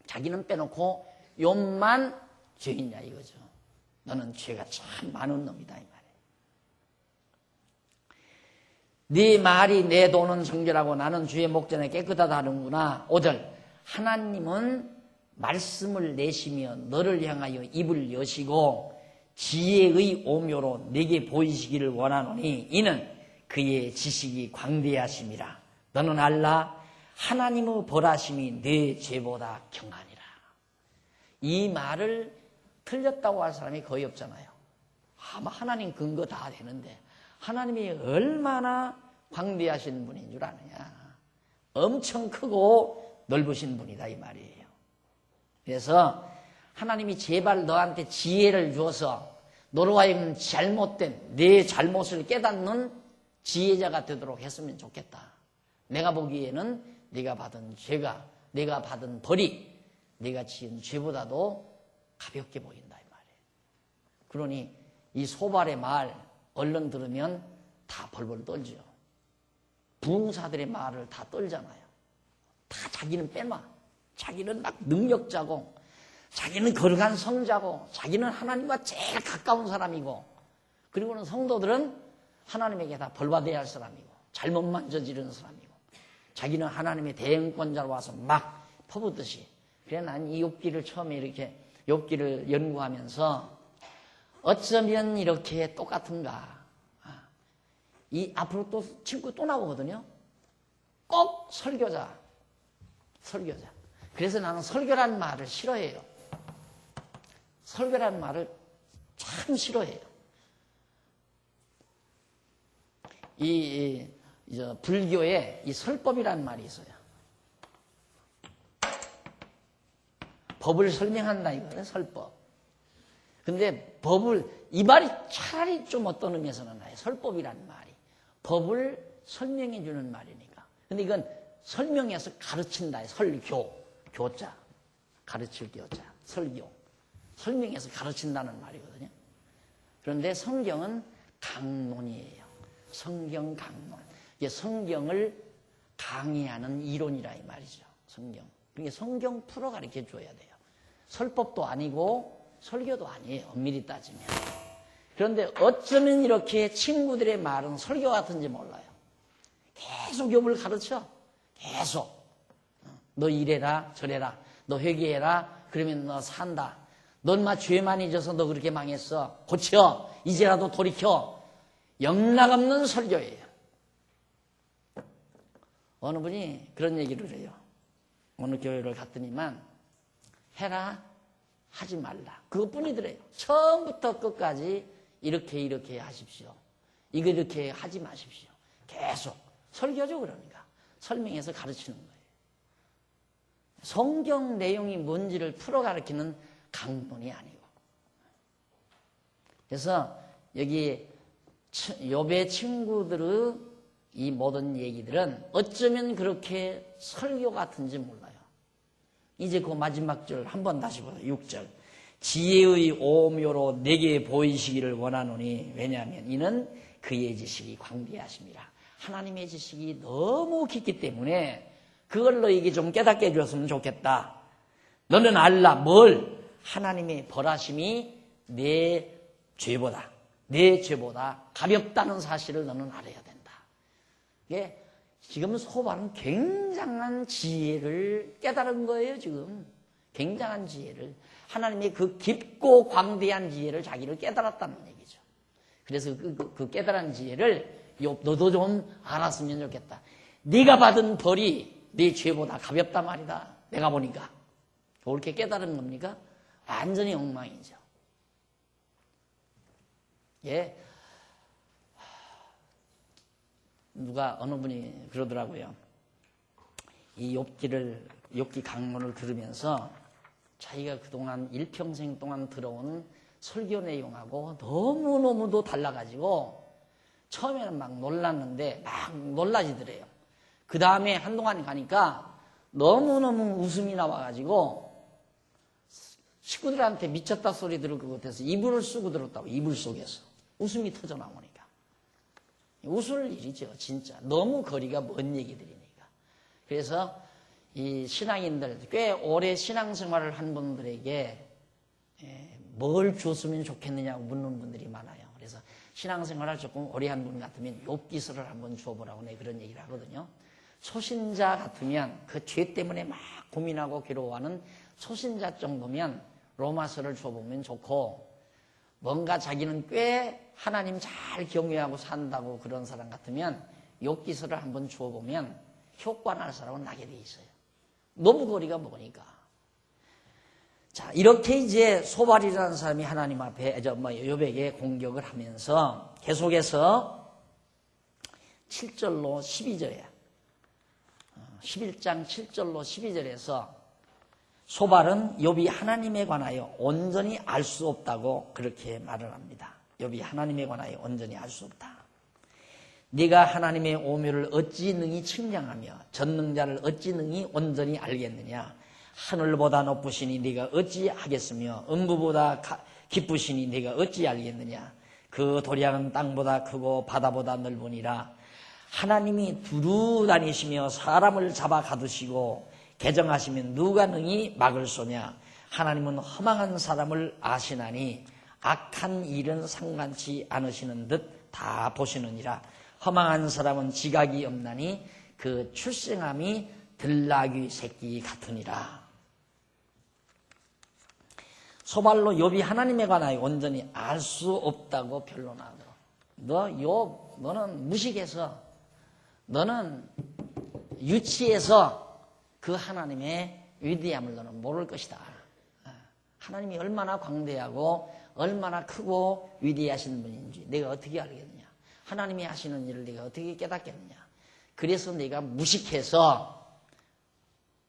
Speaker 1: 자기는 빼놓고 욥만 죄인이냐 이거죠. 너는 죄가 참 많은 놈이다 이 말이에요. 네 말이 내 도는 정결하고 나는 주의 목전에 깨끗하다 하는구나. 5절 하나님은 말씀을 내시며 너를 향하여 입을 여시고 지혜의 오묘로 내게 보이시기를 원하노니 이는 그의 지식이 광대하심이라. 너는 알라 하나님의 벌하심이 내 죄보다 경하니라. 이 말을 틀렸다고 할 사람이 거의 없잖아요. 아마 하나님 근거 다 되는데 하나님이 얼마나 광대하신 분인 줄 아느냐. 엄청 크고 넓으신 분이다 이 말이에요. 그래서 하나님이 제발 너한테 지혜를 주어서 너로 하여금 잘못된 내 잘못을 깨닫는 지혜자가 되도록 했으면 좋겠다. 내가 보기에는 네가 받은 죄가, 내가 받은 벌이 네가 지은 죄보다도 가볍게 보인다 이 말이에요. 그러니 이 소발의 말 얼른 들으면 다 벌벌 떨죠. 부흥사들의 말을 다 떨잖아요. 다 자기는 빼놔. 자기는 막 능력자고, 자기는 거룩한 성자고, 자기는 하나님과 제일 가까운 사람이고, 그리고는 성도들은 하나님에게 다 벌받아야 할 사람이고, 잘못만 저지르는 사람이고, 자기는 하나님의 대응권자로 와서 막 퍼붓듯이. 그래 난 이 욥기를 처음에 이렇게 욥기를 연구하면서 어쩌면 이렇게 똑같은가. 이 앞으로 또 친구 또 나오거든요. 꼭 설교자. 그래서 나는 설교라는 말을 싫어해요. 설교라는 말을 참 싫어해요. 불교에 이 설법이라는 말이 있어요. 법을 설명한다 이거는 설법. 근데 이 말이 차라리 좀 어떤 의미에서는 나요. 설법이라는 말이. 법을 설명해 주는 말이니까. 근데 이건 설명해서 가르친다. 교자. 가르칠 교자. 설교. 설명해서 가르친다는 말이거든요. 그런데 성경은 강론이에요. 성경 강론. 이게 성경을 강의하는 이론이라 이 말이죠. 성경. 그러니까 성경 풀어 가르쳐 줘야 돼요. 설법도 아니고 설교도 아니에요. 엄밀히 따지면. 그런데 어쩌면 이렇게 친구들의 말은 설교 같은지 몰라요. 계속 욥을 가르쳐. 계속. 너 이래라 저래라. 너 회개해라. 그러면 너 산다. 넌 마 죄 많이 져서 너 그렇게 망했어. 고쳐. 이제라도 돌이켜. 영락없는 설교예요. 어느 분이 그런 얘기를 해요. 어느 교회를 갔더니만 해라 하지 말라. 그것뿐이더래요. 처음부터 끝까지 이렇게 하십시오. 이거 이렇게 하지 마십시오. 계속 설교죠. 그러니까 설명해서 가르치는 거예요. 성경 내용이 뭔지를 풀어 가르치는 강론이 아니고. 그래서 여기 욥의 친구들의 이 모든 얘기들은 어쩌면 그렇게 설교 같은지 몰라요. 이제 그 마지막 절 한번 다시 보세요. 6절. 지혜의 오묘로 내게 보이시기를 원하노니 왜냐하면 이는 그의 지식이 광대하심이라. 하나님의 지식이 너무 깊기 때문에 그걸 너에게 좀 깨닫게 해줬으면 좋겠다. 너는 알라. 뭘? 하나님의 벌하심이 내 죄보다 가볍다는 사실을 너는 알아야 된다. 이게 지금 소발은 굉장한 지혜를 깨달은 거예요. 지금 굉장한 지혜를, 하나님의 그 깊고 광대한 지혜를 자기를 깨달았다는 얘기죠. 그래서 그 깨달은 지혜를 너도 좀 알았으면 좋겠다. 네가 받은 벌이 네 죄보다 가볍단 말이다. 내가 보니까 그렇게 깨달은 겁니까? 완전히 엉망이죠. 예. 누가 어느 분이 그러더라고요. 이 욥기 강론을 들으면서 자기가 그동안 일평생 동안 들어온 설교 내용하고 너무너무도 달라가지고 처음에는 막 놀랐는데 막 놀라지더래요. 그 다음에 한동안 가니까 너무너무 웃음이 나와가지고 식구들한테 미쳤다 소리 들을 것 같아서 이불을 쓰고 들었다고. 이불 속에서 웃음이 터져 나오니까. 웃을 일이죠. 진짜 너무 거리가 먼 얘기들이니까. 그래서 이 신앙인들, 꽤 오래 신앙생활을 한 분들에게 뭘 줬으면 좋겠느냐고 묻는 분들이 많아요. 그래서 신앙생활을 조금 오래 한 분 같으면 욥기서를 한번 줘보라고 내 그런 얘기를 하거든요. 초신자 같으면 그 죄 때문에 막 고민하고 괴로워하는 초신자 정도면 로마서를 줘보면 좋고, 뭔가 자기는 꽤 하나님 잘 경외하고 산다고 그런 사람 같으면 욥기서를 한번 주어보면 효과 날 사람은 나게 돼 있어요. 너무 거리가 머니까. 자, 이렇게 이제 소발이라는 사람이 하나님 앞에 욥에게 공격을 하면서 계속해서 7절로 12절에 11장 7절로 12절에서 소발은 욥이 하나님에 관하여 온전히 알 수 없다고 그렇게 말을 합니다. 욥이 하나님에 관하여 온전히 알 수 없다. 네가 하나님의 오묘를 어찌 능히 측량하며 전능자를 어찌 능히 온전히 알겠느냐. 하늘보다 높으시니 네가 어찌 하겠으며 음부보다 기쁘시니 네가 어찌 알겠느냐. 그 도량은 땅보다 크고 바다보다 넓으니라. 하나님이 두루 다니시며 사람을 잡아 가두시고 개정하시면 누가 능히 막을 소냐. 하나님은 허망한 사람을 아시나니 악한 일은 상관치 않으시는 듯 다 보시느니라. 허망한 사람은 지각이 없나니 그 출생함이 들나귀 새끼 같으니라. 소발로 욥이 하나님에 관하여 온전히 알 수 없다고 변론하고, 너는 무식해서, 너는 유치해서 그 하나님의 위대함을 너는 모를 것이다. 하나님이 얼마나 광대하고 얼마나 크고 위대하신 분인지 내가 어떻게 알겠느냐. 하나님이 하시는 일을 내가 어떻게 깨닫겠느냐. 그래서 내가 무식해서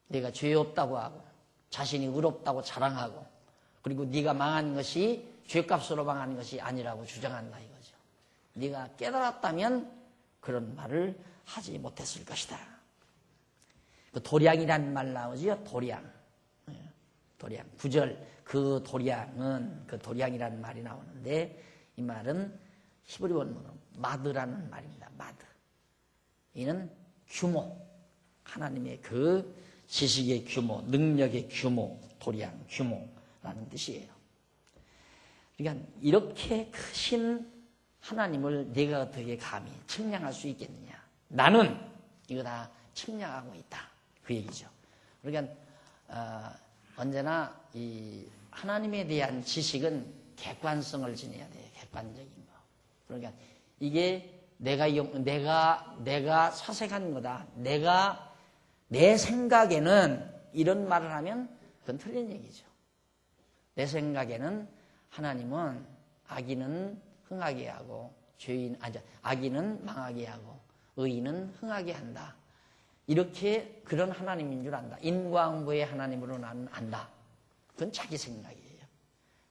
Speaker 1: 내가 죄 없다고 하고 자신이 의롭다고 자랑하고, 그리고 네가 망한 것이 죄값으로 망한 것이 아니라고 주장한다 이거죠. 네가 깨달았다면 그런 말을 하지 못했을 것이다. 그 도량이라는 말 나오죠. 도량. 9절 그 도량은, 그 도량이라는 말이 나오는데 이 말은 히브리 원문으로 마드라는 말입니다. 마드. 이는 규모, 하나님의 그 지식의 규모, 능력의 규모, 도량, 규모라는 뜻이에요. 그러니까 이렇게 크신 하나님을 내가 어떻게 감히 측량할 수 있겠느냐. 나는 이거 다 측량하고 있다. 그 얘기죠. 그러니까 언제나 이 하나님에 대한 지식은 객관성을 지녀야 돼요. 객관적인 거. 그러니까 이게 내가 사색한 거다. 내 생각에는 이런 말을 하면 그건 틀린 얘기죠. 내 생각에는 하나님은 악인은 흥하게 하고 악인은 망하게 하고 의인은 흥하게 한다. 이렇게 그런 하나님인 줄 안다. 인과응보의 하나님으로 나는 안다. 그건 자기 생각이에요.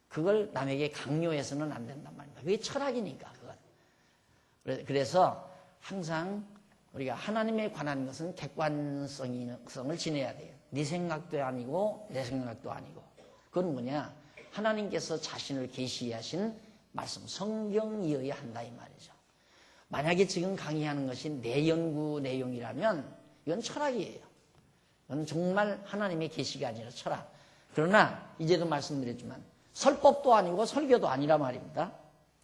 Speaker 1: 그걸 남에게 강요해서는 안 된단 말입니다. 그게 철학이니까 그건. 그래서 항상 우리가 하나님에 관한 것은 객관성을 지내야 돼요. 네 생각도 아니고 내 생각도 아니고. 그건 뭐냐? 하나님께서 자신을 계시하신 말씀, 성경이어야 한다 이 말이죠. 만약에 지금 강의하는 것이 내 연구 내용이라면 이건 철학이에요. 이건 정말 하나님의 계시가 아니라 철학. 그러나 이제도 말씀드렸지만 설법도 아니고 설교도 아니라 말입니다.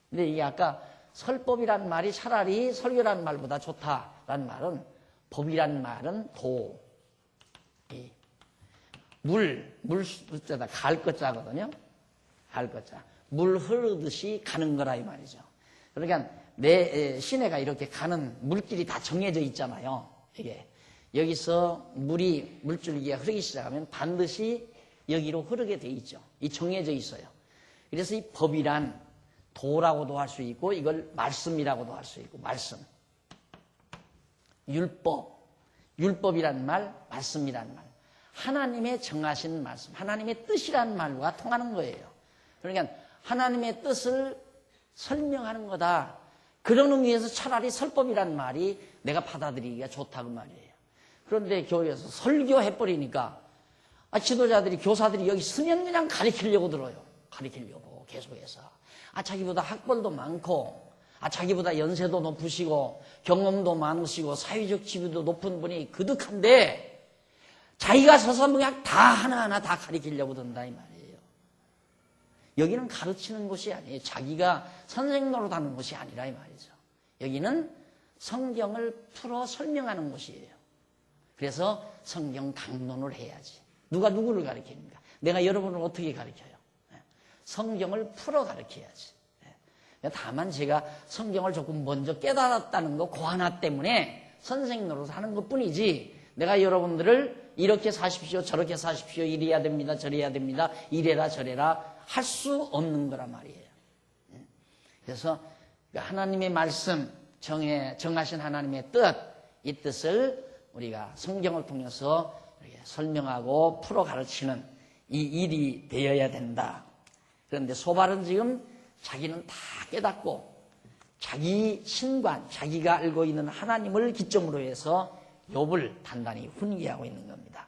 Speaker 1: 근데 이게 아까 설법이라는 말이 차라리 설교라는 말보다 좋다라는 말은, 법이라는 말은 도, 물자다 갈 것자거든요. 갈 것자. 물 흐르듯이 가는 거라 이 말이죠. 그러니까 내 시내가 이렇게 가는 물길이 다 정해져 있잖아요. 이게 여기서 물줄기가 흐르기 시작하면 반드시 여기로 흐르게 돼 있죠. 이 정해져 있어요. 그래서 이 법이란 도라고도 할 수 있고 이걸 말씀이라고도 할 수 있고, 말씀, 율법이란 말, 말씀이란 말, 하나님의 정하신 말씀, 하나님의 뜻이란 말과 통하는 거예요. 그러니까 하나님의 뜻을 설명하는 거다. 그런 의미에서 차라리 설법이란 말이 내가 받아들이기가 좋다고 말이에요. 그런데 교회에서 설교해버리니까 지도자들이, 교사들이 여기 서면 그냥 가르치려고 들어요. 가르치려고 계속해서. 자기보다 학벌도 많고, 자기보다 연세도 높으시고, 경험도 많으시고, 사회적 지위도 높은 분이 그득한데, 자기가 서서 그냥 다 하나하나 다 가르치려고 든다 이 말이에요. 여기는 가르치는 곳이 아니에요. 자기가 선생 노릇하는 곳이 아니라 이 말이죠. 여기는 성경을 풀어 설명하는 곳이에요. 그래서 성경 강론을 해야지. 누가 누구를 가르칩니까? 내가 여러분을 어떻게 가르쳐요? 성경을 풀어 가르쳐야지. 다만 제가 성경을 조금 먼저 깨달았다는 거, 그 하나 때문에 선생 노릇 하는 것 뿐이지, 내가 여러분들을 이렇게 사십시오, 저렇게 사십시오, 이래야 됩니다, 저래야 됩니다, 이래라 저래라 할 수 없는 거란 말이에요. 그래서 하나님의 말씀, 정하신 하나님의 뜻, 이 뜻을 우리가 성경을 통해서 설명하고 풀어 가르치는 이 일이 되어야 된다. 그런데 소발은 지금 자기는 다 깨닫고 자기 신관, 자기가 알고 있는 하나님을 기점으로 해서 욥을 단단히 훈계하고 있는 겁니다.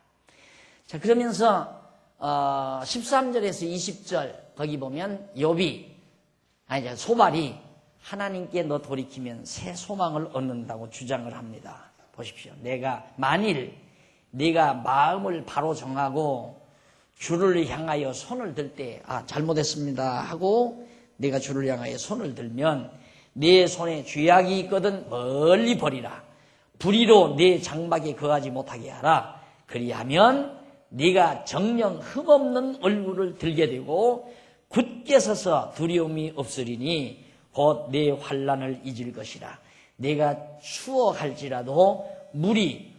Speaker 1: 자, 그러면서 13절에서 20절 거기 보면 소발이 하나님께 너 돌이키면 새 소망을 얻는다고 주장을 합니다. 보십시오. 만일 네가 마음을 바로 정하고 주를 향하여 손을 들 때 잘못했습니다 하고 내가 주를 향하여 손을 들면 네 손에 쥐약이 있거든 멀리 버리라. 불의로 네 장막에 거하지 못하게 하라. 그리하면 네가 정령 흠없는 얼굴을 들게 되고 굳게 서서 두려움이 없으리니 곧 내 환난을 잊을 것이라. 내가 추워할지라도 물이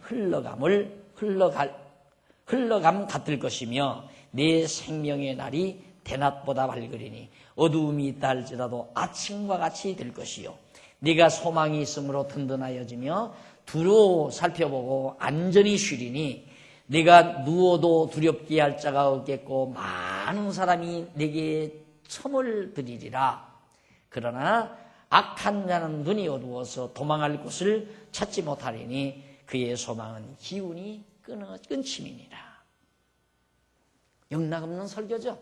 Speaker 1: 흘러감 같을 것이며 내 생명의 날이 대낮보다 밝으리니 어두움이 있다 할지라도 아침과 같이 될 것이요. 네가 소망이 있으므로 든든하여지며 두루 살펴보고 안전히 쉬리니 네가 누워도 두렵게 할 자가 없겠고 많은 사람이 네게 첨을 들이리라. 그러나 악한 자는 눈이 어두워서 도망할 곳을 찾지 못하리니 그의 소망은 기운이 끊침이니라. 영락없는 설교죠.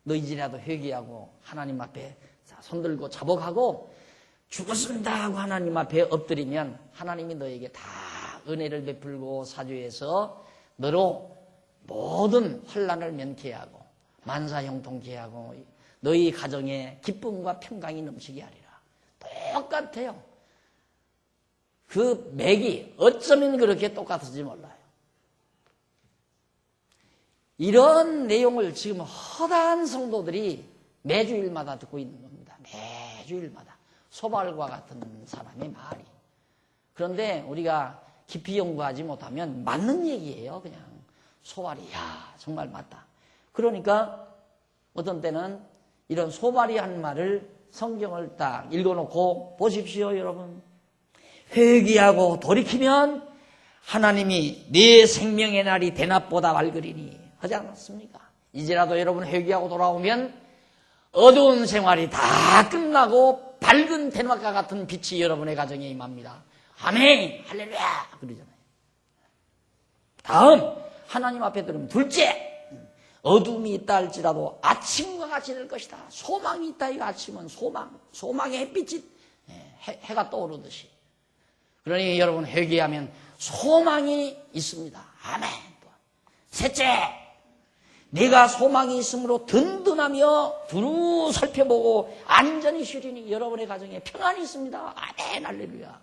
Speaker 1: 너희들이라도 회개하고 하나님 앞에 손들고 자복하고 죽었습니다 하고 하나님 앞에 엎드리면 하나님이 너에게 다 은혜를 베풀고 사주해서 너로 모든 환난을 면케 하고 만사형통케 하고 너희 가정에 기쁨과 평강이 넘치게 하리라. 똑같아요. 그 맥이 어쩌면 그렇게 똑같을지 몰라요. 이런 내용을 지금 허다한 성도들이 매주일마다 듣고 있는 겁니다. 매주일마다. 소발과 같은 사람의 말이. 그런데 우리가 깊이 연구하지 못하면 맞는 얘기예요. 그냥 소발이 정말 맞다. 그러니까 어떤 때는 이런 소발이 한 말을 성경을 딱 읽어놓고 보십시오 여러분. 회개하고 돌이키면 하나님이 내 생명의 날이 대낮보다 밝으리니 하지 않았습니까? 이제라도 여러분 회개하고 돌아오면 어두운 생활이 다 끝나고 밝은 대낮과 같은 빛이 여러분의 가정에 임합니다. 아멘 할렐루야 그러잖아요. 다음 하나님 앞에 들으면 둘째 어둠이 있다 할지라도 아침과 같이 될 것이다. 소망이 있다. 이 아침은 소망의 햇빛이 해가 떠오르듯이. 그러니 여러분 회개하면 소망이 있습니다. 아멘. 셋째, 내가 소망이 있으므로 든든하며 두루 살펴보고 안전히 쉬리니 여러분의 가정에 평안이 있습니다. 아멘 할렐루야.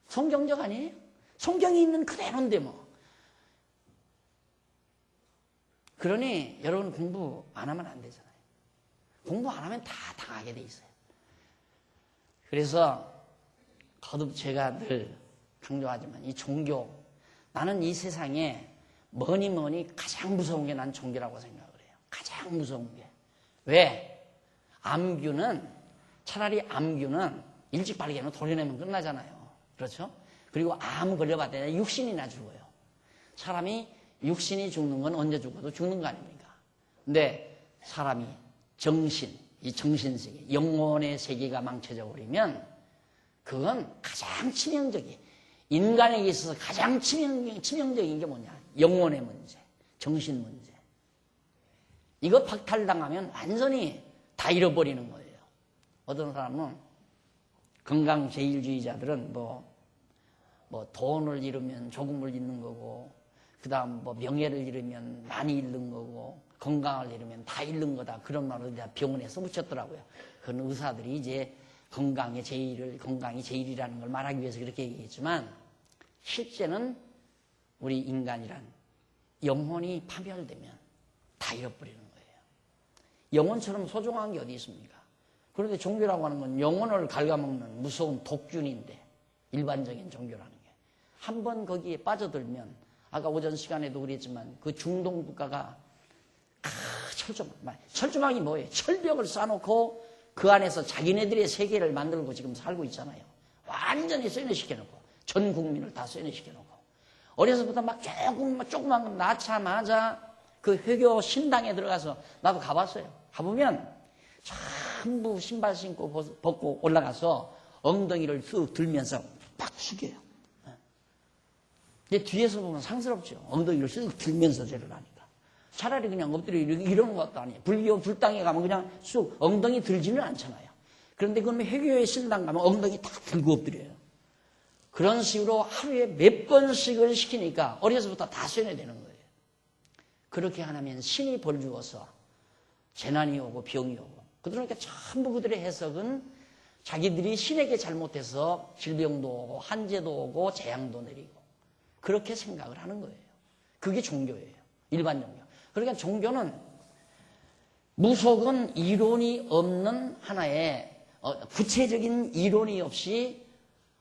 Speaker 1: 성경적 아니에요? 성경이 있는 그대로인데 뭐. 그러니 여러분 공부 안 하면 안 되잖아요. 공부 안 하면 다 당하게 돼 있어요. 그래서 거듭 제가 늘 강조하지만 이 종교, 나는 이 세상에 뭐니 가장 무서운 게 난 종교라고 생각을 해요. 가장 무서운 게. 왜? 차라리 암균은 일찍 발견을 도려내면 끝나잖아요. 그렇죠? 그리고 암 걸려봤더니 육신이나 죽어요. 사람이 육신이 죽는 건 언제 죽어도 죽는 거 아닙니까? 근데 사람이 이 정신세계, 영혼의 세계가 망쳐져 버리면 그건 가장 치명적이에요. 인간에게 있어서 가장 치명적인 게 뭐냐? 영혼의 문제, 정신 문제. 이거 박탈당하면 완전히 다 잃어버리는 거예요. 어떤 사람은 건강제일주의자들은 뭐 돈을 잃으면 조금을 잃는 거고 그 다음 명예를 잃으면 많이 잃는 거고 건강을 잃으면 다 잃는 거다. 그런 말을 병원에 써붙였더라고요. 그런 의사들이 이제 건강이 제일이라는 걸 말하기 위해서 그렇게 얘기했지만 실제는 우리 인간이란 영혼이 파멸되면 다 잃어버리는 거예요. 영혼처럼 소중한 게 어디 있습니까? 그런데 종교라고 하는 건 영혼을 갉아먹는 무서운 독균인데 일반적인 종교라는 게. 한번 거기에 빠져들면 아까 오전 시간에도 그랬지만 그 중동 국가가 철조망이 뭐예요? 철벽을 쌓아놓고 그 안에서 자기네들의 세계를 만들고 지금 살고 있잖아요. 완전히 쇠뇌시켜놓고 전 국민을 다 쇠뇌시켜놓고 어려서부터 막 조그만 거 낳자마자 그 회교 신당에 들어가서 나도 가봤어요. 가보면 전부 신발 신고 벗고 올라가서 엉덩이를 쑥 들면서 막 숙여요. 근데 뒤에서 보면 상스럽죠. 엉덩이를 쓱 들면서 절을 하니까. 차라리 그냥 엎드려 이러는 것도 아니에요. 불교 불당에 가면 그냥 쑥 엉덩이 들지는 않잖아요. 그런데 그러면 회교의 신당 가면 엉덩이 딱 들고 엎드려요. 그런 식으로 하루에 몇 번씩을 시키니까 어려서부터 다 쇠뇌되는 거예요. 그렇게 하면 신이 벌 주어서 재난이 오고 병이 오고. 그러니까 전부 그들의 해석은 자기들이 신에게 잘못해서 질병도 오고 한재도 오고 재앙도 내리고 그렇게 생각을 하는 거예요. 그게 종교예요. 일반 종교. 그러니까 종교는 무속은 이론이 없는 하나의 구체적인 이론이 없이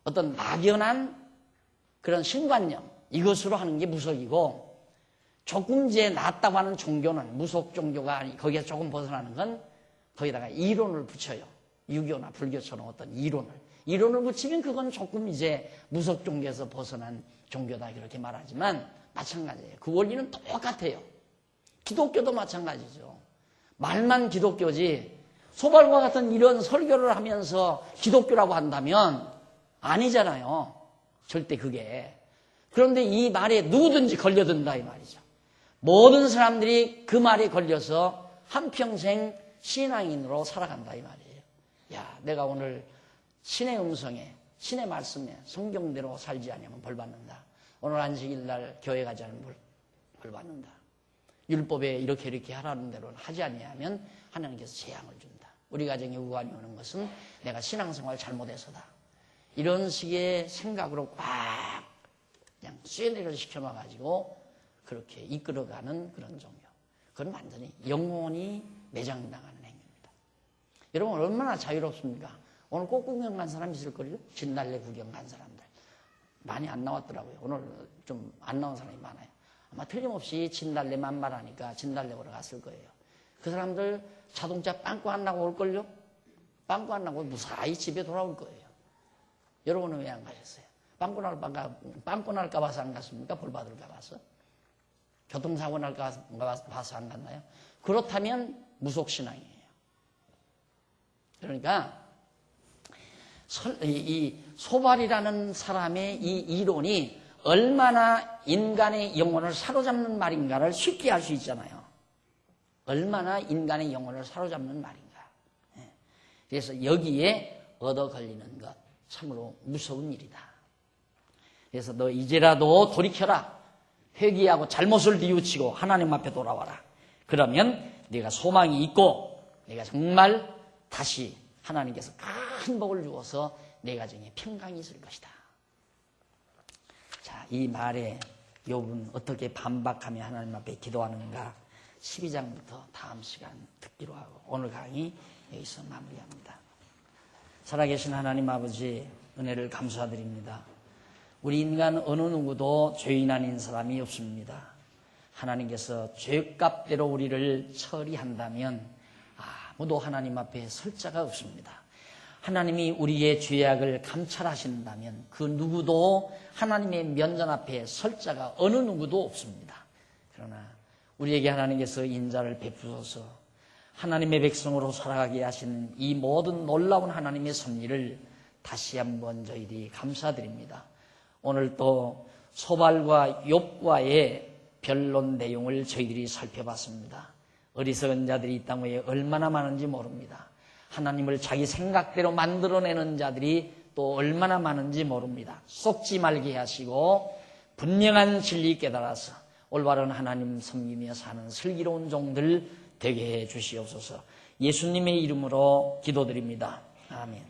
Speaker 1: 어떤 막연한 그런 신관념 이것으로 하는 게 무속이고 조금 이제 낫다고 하는 종교는 무속 종교가 아니 거기에 조금 벗어나는 건 거기다가 이론을 붙여요. 유교나 불교처럼 어떤 이론을 붙이면 그건 조금 이제 무속 종교에서 벗어난 종교다 그렇게 말하지만 마찬가지예요. 그 원리는 똑같아요. 기독교도 마찬가지죠. 말만 기독교지 소발과 같은 이런 설교를 하면서 기독교라고 한다면 아니잖아요. 절대 그게. 그런데 이 말에 누구든지 걸려든다 이 말이죠. 모든 사람들이 그 말에 걸려서 한평생 신앙인으로 살아간다 이 말이에요. 야, 내가 오늘 신의 음성에 신의 말씀에 성경대로 살지 않으면 벌 받는다. 오늘 안식일 날 교회 가지 않으면 벌 받는다. 율법에 이렇게 하라는 대로 하지 아니하면 하나님께서 재앙을 준다. 우리 가정에 우환이 오는 것은 내가 신앙생활 잘못해서다. 이런 식의 생각으로 꽉 그냥 쇠뇌를 시켜놔가지고 그렇게 이끌어가는 그런 종교. 그건 완전히 영혼이 매장당하는 행위입니다. 여러분 얼마나 자유롭습니까? 오늘 꽃 구경 간 사람 있을걸요? 진달래 구경 간 사람들. 많이 안 나왔더라고요. 오늘 좀 안 나온 사람이 많아요. 아마 틀림없이 진달래만 말하니까 진달래 보러 갔을 거예요. 그 사람들 자동차 빵꾸 안 나고 올걸요? 빵꾸 안 나고 무사히 집에 돌아올 거예요. 여러분은 왜 안 가셨어요? 빵꾸 날까 봐서 안 갔습니까? 벌 받을까 봐서? 교통사고 날까 봐서 안 갔나요? 그렇다면 무속신앙이에요. 그러니까 이 소발이라는 사람의 이 이론이 얼마나 인간의 영혼을 사로잡는 말인가를 쉽게 알 수 있잖아요. 얼마나 인간의 영혼을 사로잡는 말인가. 그래서 여기에 얻어 걸리는 것 참으로 무서운 일이다. 그래서 너 이제라도 돌이켜라. 회개하고 잘못을 뉘우치고 하나님 앞에 돌아와라. 그러면 네가 소망이 있고 네가 정말 다시 하나님께서 큰 복을 주어서 내 가정에 평강이 있을 것이다. 자, 이 말에 욥은 어떻게 반박하며 하나님 앞에 기도하는가 12장부터 다음 시간 듣기로 하고 오늘 강의 여기서 마무리합니다. 살아계신 하나님 아버지 은혜를 감사드립니다. 우리 인간 어느 누구도 죄인 아닌 사람이 없습니다. 하나님께서 죄값대로 우리를 처리한다면 아무도 하나님 앞에 설 자가 없습니다. 하나님이 우리의 죄악을 감찰하신다면 그 누구도 하나님의 면전 앞에 설 자가 어느 누구도 없습니다. 그러나 우리에게 하나님께서 인자를 베푸셔서 하나님의 백성으로 살아가게 하시는 이 모든 놀라운 하나님의 섭리를 다시 한번 저희들이 감사드립니다. 오늘 또 소발과 욥과의 변론 내용을 저희들이 살펴봤습니다. 어리석은 자들이 이 땅 위에 얼마나 많은지 모릅니다. 하나님을 자기 생각대로 만들어내는 자들이 또 얼마나 많은지 모릅니다. 속지 말게 하시고 분명한 진리 깨달아서 올바른 하나님 섬기며 사는 슬기로운 종들 되게 해 주시옵소서. 예수님의 이름으로 기도드립니다. 아멘.